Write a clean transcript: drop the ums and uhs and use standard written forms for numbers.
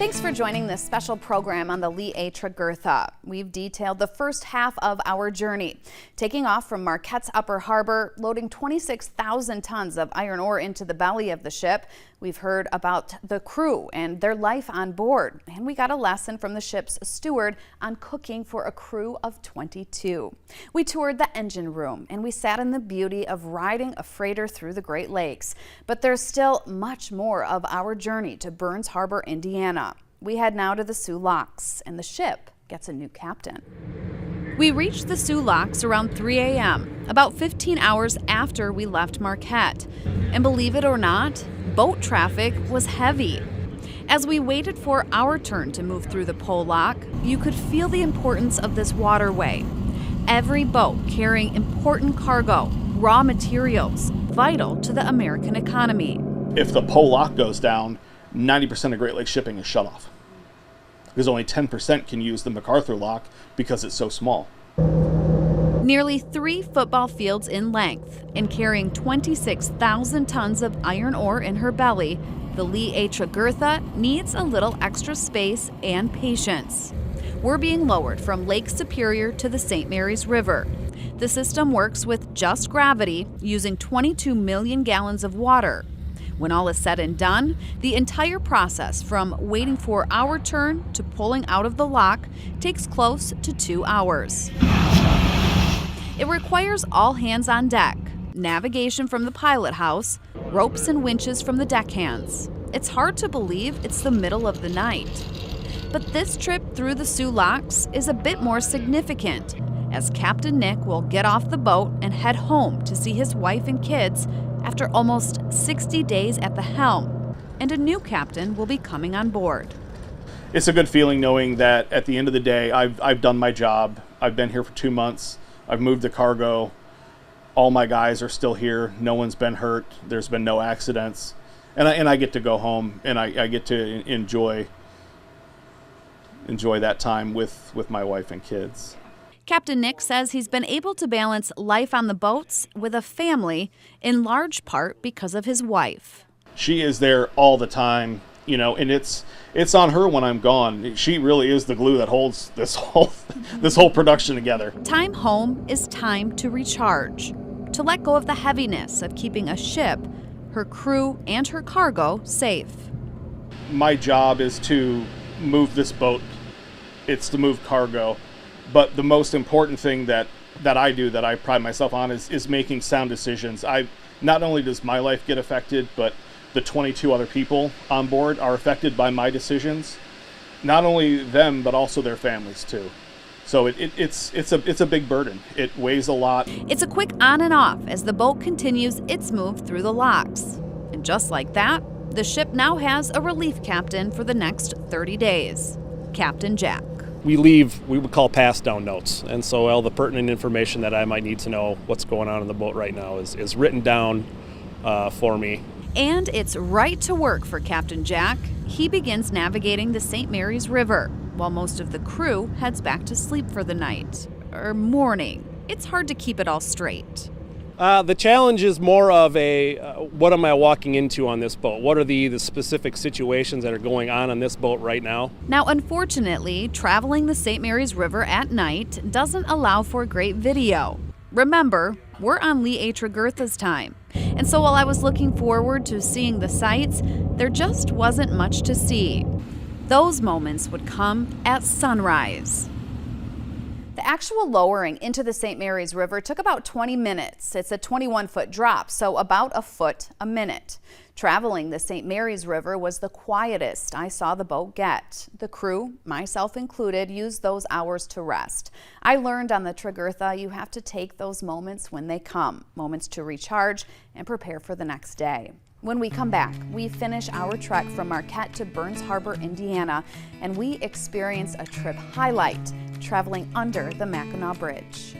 Thanks for joining this special program on the Lee A. Tregurtha. We've detailed the first half of our journey, taking off from Marquette's Upper Harbor, loading 26,000 tons of iron ore into the belly of the ship. We've heard about the crew and their life on board, and we got a lesson from the ship's steward on cooking for a crew of 22. We toured the engine room, and we sat in the beauty of riding a freighter through the Great Lakes. But there's still much more of our journey to Burns Harbor, Indiana. We head now to the Soo Locks, and the ship gets a new captain. We reached the Soo Locks around 3 a.m., about 15 hours after we left Marquette. And believe it or not, boat traffic was heavy. As we waited for our turn to move through the pole lock, you could feel the importance of this waterway. Every boat carrying important cargo, raw materials, vital to the American economy. If the pole lock goes down, 90% of Great Lakes shipping is shut off, because only 10% can use the MacArthur lock because it's so small. Nearly 3 football fields in length and carrying 26,000 tons of iron ore in her belly, the Lee A. Tregurtha needs a little extra space and patience. We're being lowered from Lake Superior to the St. Mary's River. The system works with just gravity, using 22 million gallons of water. When all is said and done, the entire process from waiting for our turn to pulling out of the lock takes close to 2 hours. It requires all hands on deck, navigation from the pilot house, ropes and winches from the deckhands. It's hard to believe it's the middle of the night. But this trip through the Soo Locks is a bit more significant, as Captain Nick will get off the boat and head home to see his wife and kids after almost 60 days at the helm, and a new captain will be coming on board. It's a good feeling knowing that at the end of the day, I've done my job. I've been here for 2 months. I've moved the cargo. All my guys are still here. No one's been hurt. There's been no accidents. And I get to go home, and I get to enjoy that time with my wife and kids. Captain Nick says he's been able to balance life on the boats with a family, in large part because of his wife. She is there all the time, and it's on her when I'm gone. She really is the glue that holds this whole production together. Time home is time to recharge, to let go of the heaviness of keeping a ship, her crew, and her cargo safe. My job is to move this boat. It's to move cargo. But the most important thing that I do, that I pride myself on, is making sound decisions. Not only does my life get affected, but the 22 other people on board are affected by my decisions. Not only them, but also their families too. So it's a big burden. It weighs a lot. It's a quick on and off as the boat continues its move through the locks. And just like that, the ship now has a relief captain for the next 30 days, Captain Jack. We would call pass down notes, and so all the pertinent information that I might need to know what's going on in the boat right now is written down for me. And it's right to work for Captain Jack. He begins navigating the St. Mary's River, while most of the crew heads back to sleep for the night, or morning. It's hard to keep it all straight. The challenge is more of what am I walking into on this boat? What are the specific situations that are going on this boat right now? Now, unfortunately, traveling the St. Mary's River at night doesn't allow for great video. Remember, we're on Lee A. Tregurtha's time. And so while I was looking forward to seeing the sights, there just wasn't much to see. Those moments would come at sunrise. The actual lowering into the St. Mary's River took about 20 minutes. It's a 21-foot drop, so about a foot a minute. Traveling the St. Mary's River was the quietest I saw the boat get. The crew, myself included, used those hours to rest. I learned on the Tregurtha you have to take those moments when they come, moments to recharge and prepare for the next day. When we come back, we finish our trek from Marquette to Burns Harbor, Indiana, and we experience a trip highlight, traveling under the Mackinac Bridge.